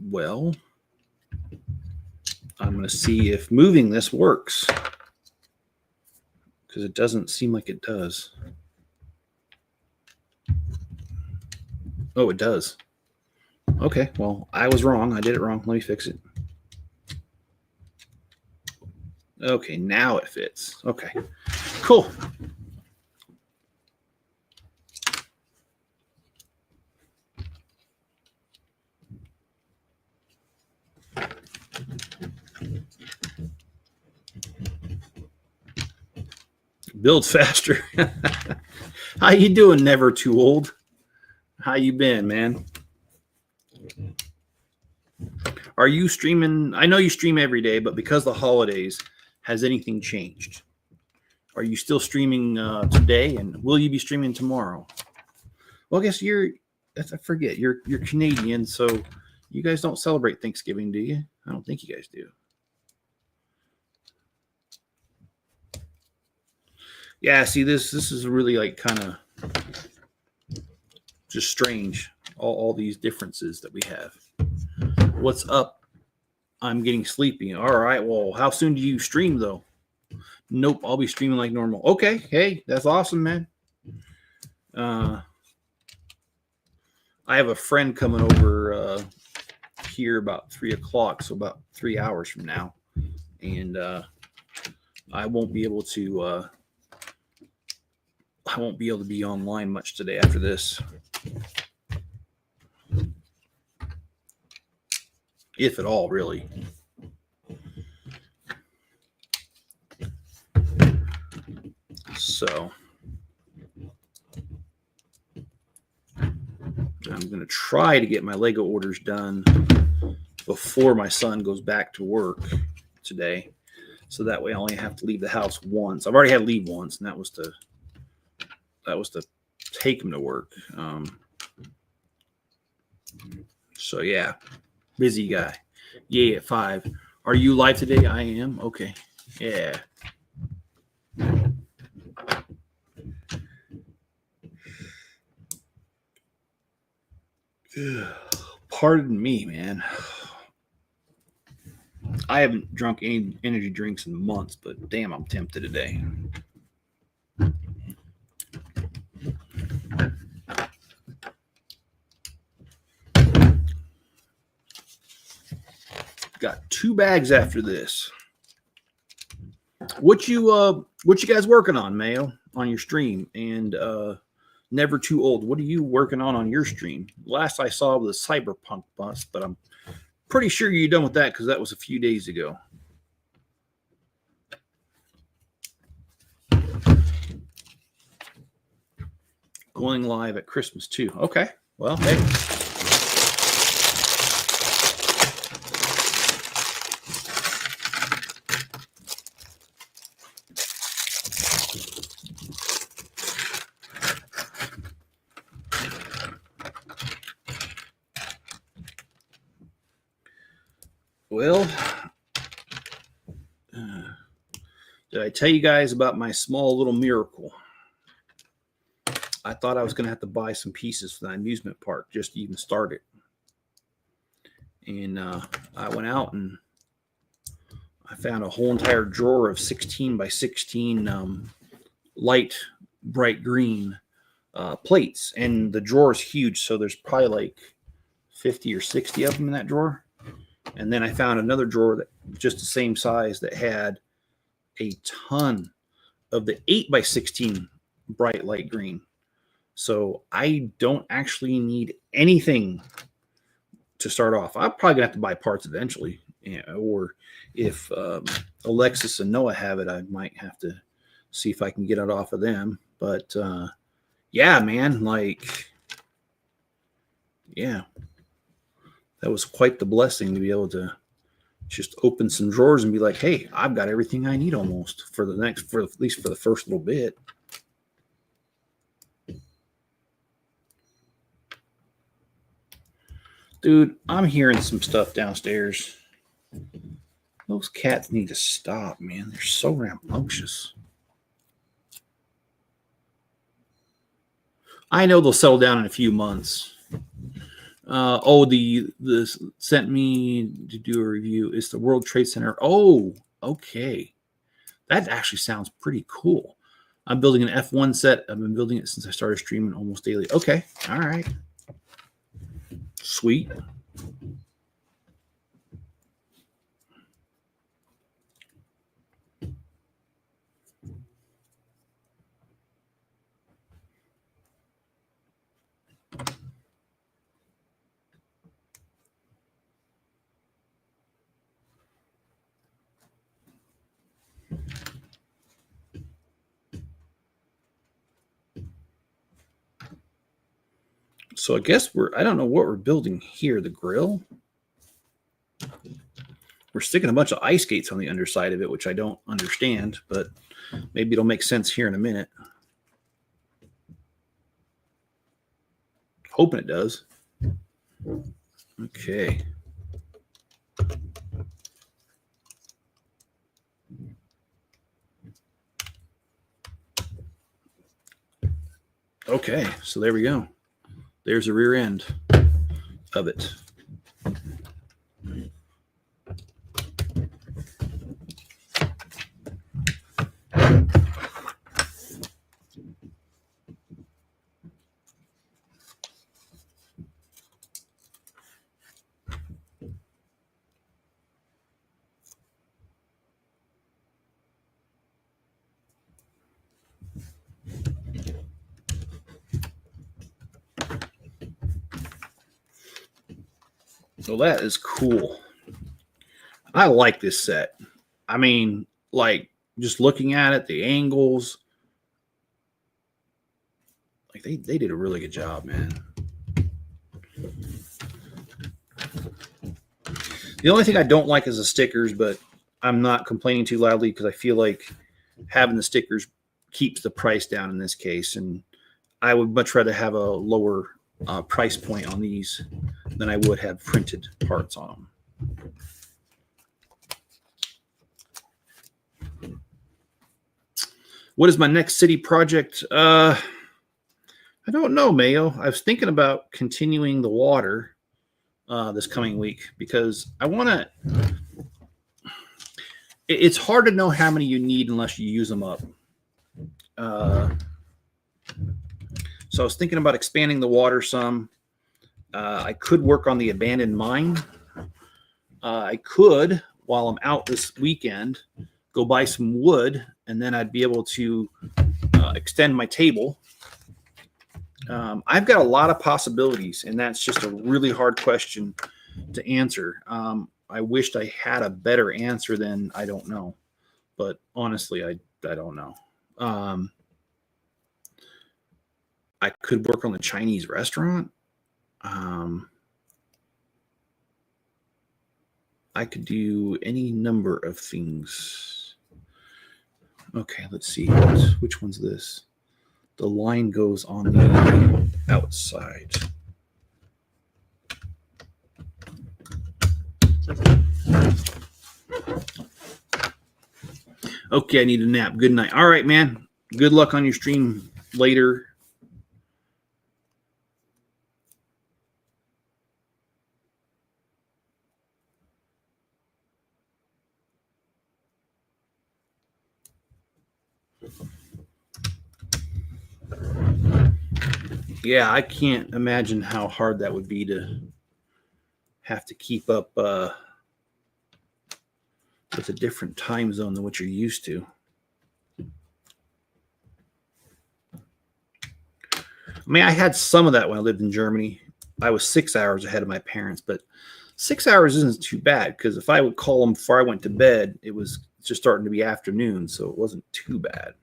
Well, I'm going to see if moving this works, because it doesn't seem like it does. Oh, it does. Okay, well, I was wrong. I did it wrong. Let me fix it. Okay, now it fits. Okay, cool. Build faster. How you doing, Never Too Old? How you been, man? Are you streaming? I know you stream every day, but because of the holidays, has anything changed? Are you still streaming today, and will you be streaming tomorrow? Well, I guess I forget, you're Canadian, so you guys don't celebrate Thanksgiving, do you? I don't think you guys do. Yeah, see, this is really like kind of just strange, all these differences that we have. What's up? I'm getting sleepy. All right, well, how soon do you stream, though? Nope, I'll be streaming like normal. Okay, hey, that's awesome, man. I have a friend coming over here about 3 o'clock, so about 3 hours from now, and I won't be able to be online much today after this, if at all, really. So I'm going to try to get my Lego orders done before my son goes back to work today, so that way I only have to leave the house once. I've already had to leave once, and that was to take him to work. So yeah, busy guy. Yeah, at 5. Are you live today? I am. Okay. Yeah. Pardon me, man. I haven't drunk any energy drinks in months, but damn, I'm tempted today. Got 2 bags after this. What you guys working on, Mayo, on your stream? And Never Too Old, what are you working on your stream? Last I saw was a Cyberpunk bus, but I'm pretty sure you're done with that because that was a few days ago. Going live at Christmas too. Okay. Well, hey. Well, did I tell you guys about my small little miracle? I thought I was going to have to buy some pieces for the amusement park just to even start it. And I went out and I found a whole entire drawer of 16 by 16 light bright green plates. And the drawer is huge, so there's probably like 50 or 60 of them in that drawer. And then I found another drawer that just the same size that had a ton of the 8 by 16 bright light green. So I don't actually need anything to start off. I'm probably gonna have to buy parts eventually, or if Alexis and Noah have it, I might have to see if I can get it off of them. But yeah, man, like, yeah. That was quite the blessing to be able to just open some drawers and be like, hey, I've got everything I need almost for at least for the first little bit. Dude, I'm hearing some stuff downstairs. Those cats need to stop, man. They're so rambunctious. I know they'll settle down in a few months. The sent me to do a review. It's the World Trade Center. Oh, okay. That actually sounds pretty cool. I'm building an F1 set. I've been building it since I started streaming almost daily. Okay. All right. Sweet. So I guess I don't know what we're building here. The grill. We're sticking a bunch of ice skates on the underside of it, which I don't understand, but maybe it'll make sense here in a minute. Hoping it does. Okay. Okay, so there we go. There's the rear end of it. So that is cool. I like this set. I mean, like, just looking at it, the angles, like they did a really good job, man. The only thing I don't like is the stickers, but I'm not complaining too loudly because I feel like having the stickers keeps the price down in this case, and I would much rather have a lower price point on these than I would have printed parts on them. What is my next city project? I don't know, Mayo. I was thinking about continuing the water this coming week because I want to. It's hard to know how many you need unless you use them up. So I was thinking about expanding the water some. I could work on the abandoned mine. I could, while I'm out this weekend, go buy some wood, and then I'd be able to extend my table. I've got a lot of possibilities, and that's just a really hard question to answer. I wished I had a better answer than I don't know. But honestly, I don't know. I could work on the Chinese restaurant. I could do any number of things. Okay, let's see. Which one's this? The line goes on the outside. Okay, I need a nap. Good night. All right, man. Good luck on your stream later. Yeah, I can't imagine how hard that would be to have to keep up with a different time zone than what you're used to. I mean, I had some of that when I lived in Germany. I was 6 hours ahead of my parents, but 6 hours isn't too bad because if I would call them before I went to bed, it was just starting to be afternoon, so it wasn't too bad.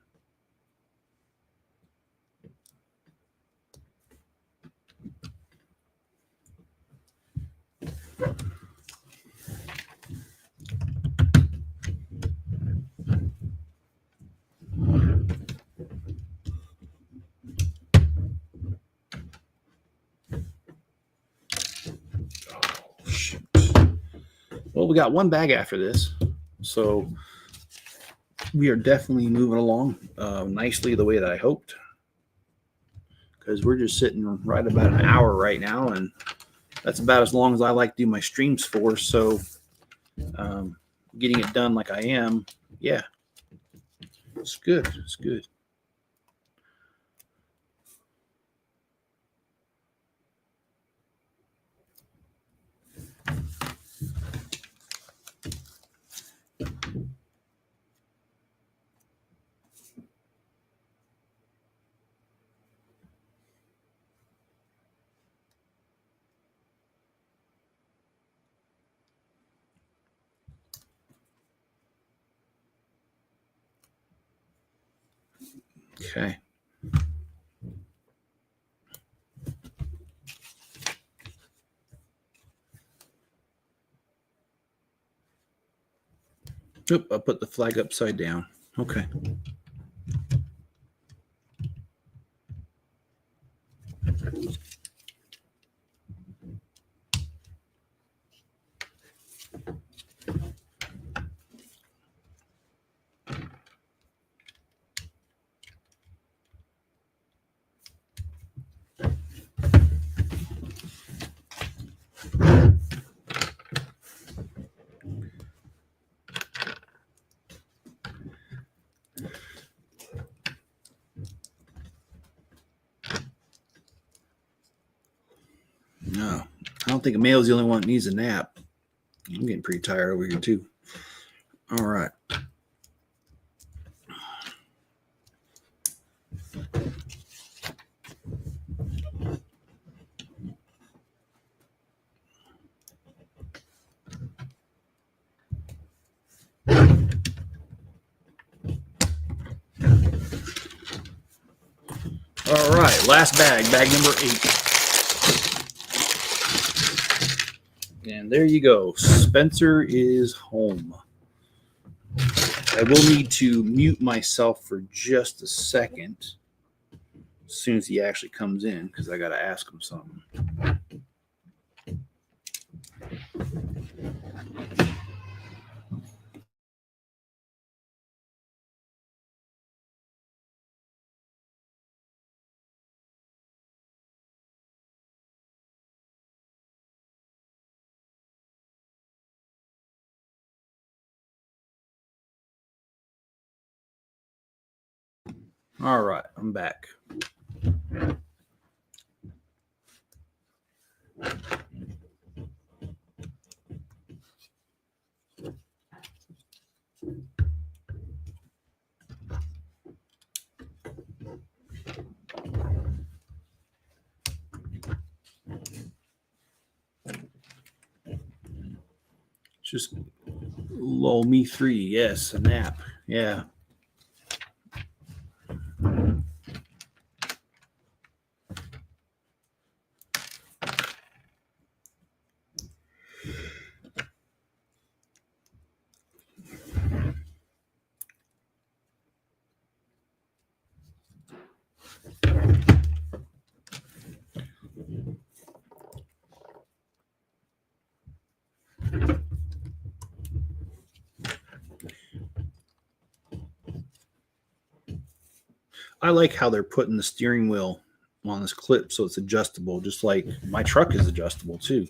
we got one bag after this, so we are definitely moving along nicely the way that I hoped, because we're just sitting right about an hour right now, and that's about as long as I like to do my streams for. So getting it done like I am, yeah, it's good. It's good. Okay. Oop, I put the flag upside down. Okay. No, I don't think Emil's the only one that needs a nap. I'm getting pretty tired over here too. All right. All right, last bag, bag number 8. And there you go. Spencer is home. I will need to mute myself for just a second as soon as he actually comes in, because I got to ask him something. All right, I'm back. Just lull me 3. Yes, a nap. Yeah. I like how they're putting the steering wheel on this clip so it's adjustable, just like my truck is adjustable too.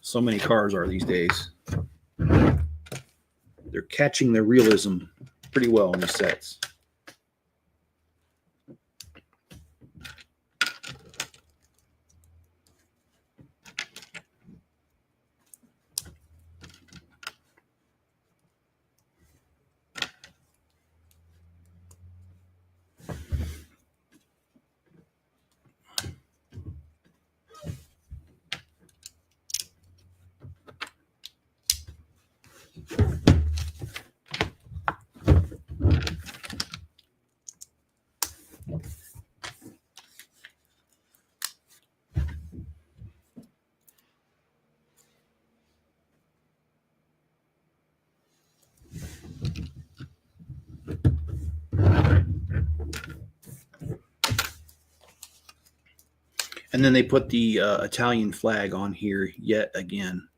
So many cars are these days. They're catching the realism pretty well in these sets. And then they put the Italian flag on here yet again.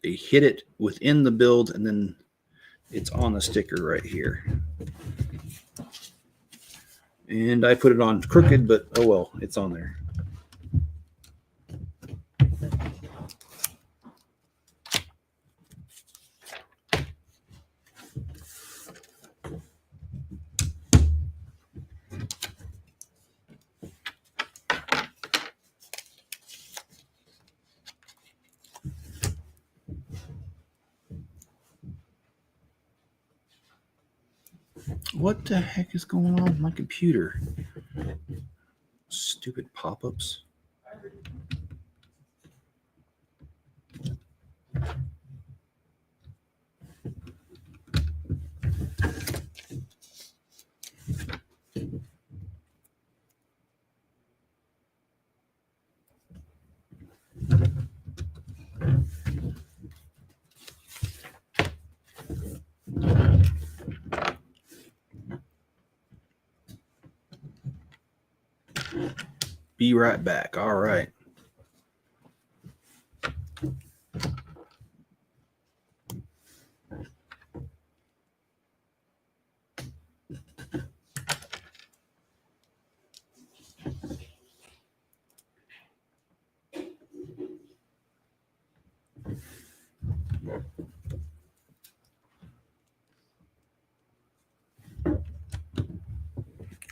they hit it within the build, and then it's on the sticker right here. And I put it on crooked, but oh well, it's on there. What the heck is going on with my computer? Stupid pop-ups. Be right back. All right.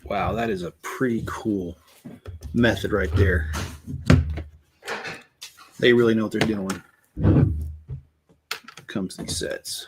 Wow, that is a pretty cool method right there. They really know what they're doing when it comes to these sets.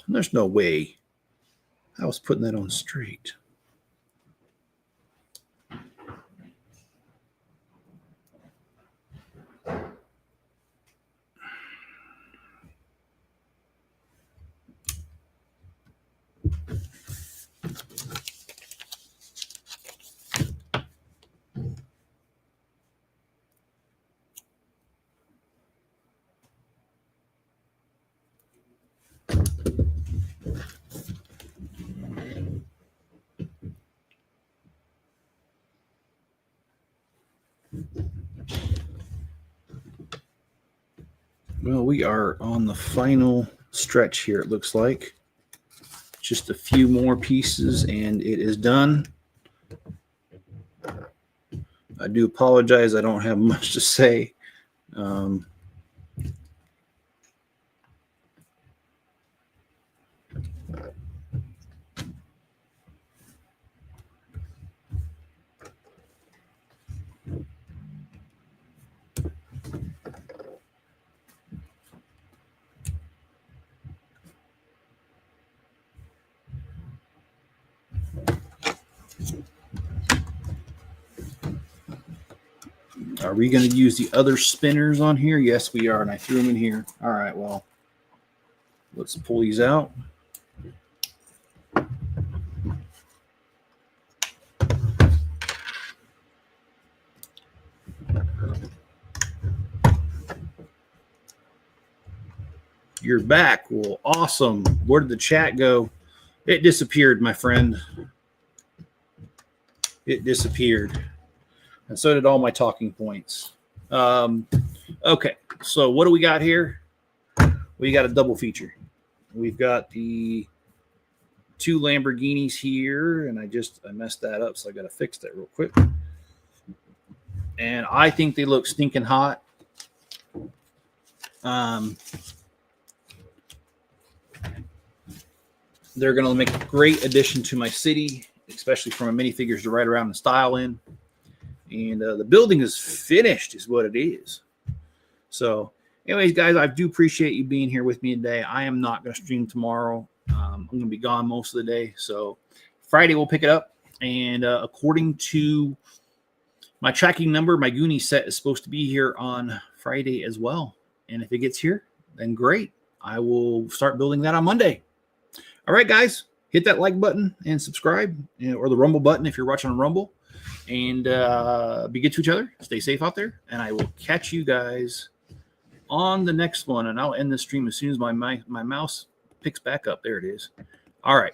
There's no way I was putting that on straight. Well, we are on the final stretch here, it looks like. Just a few more pieces and it is done. I do apologize, I don't have much to say. Are we going to use the other spinners on here? Yes, we are, and I threw them in here. All right, well, let's pull these out. You're back. Well, awesome. Where did the chat go? It disappeared, my friend. It disappeared. And so did all my talking points. Okay, so what do we got here? We got a double feature. We've got the two Lamborghinis here, and I messed that up, so I got to fix that real quick. And I think they look stinking hot. They're going to make a great addition to my city, especially from a minifigures to ride around and style in. And the building is finished is what it is. So anyways, guys, I do appreciate you being here with me today. I am not going to stream tomorrow. I'm going to be gone most of the day. So Friday we'll pick it up. And according to my tracking number, my Goonie set is supposed to be here on Friday as well. And if it gets here, then great. I will start building that on Monday. All right, guys, hit that like button and subscribe, or the Rumble button if you're watching on Rumble. And be good to each other. Stay safe out there. And I will catch you guys on the next one. And I'll end the stream as soon as my mouse picks back up. There it is. All right.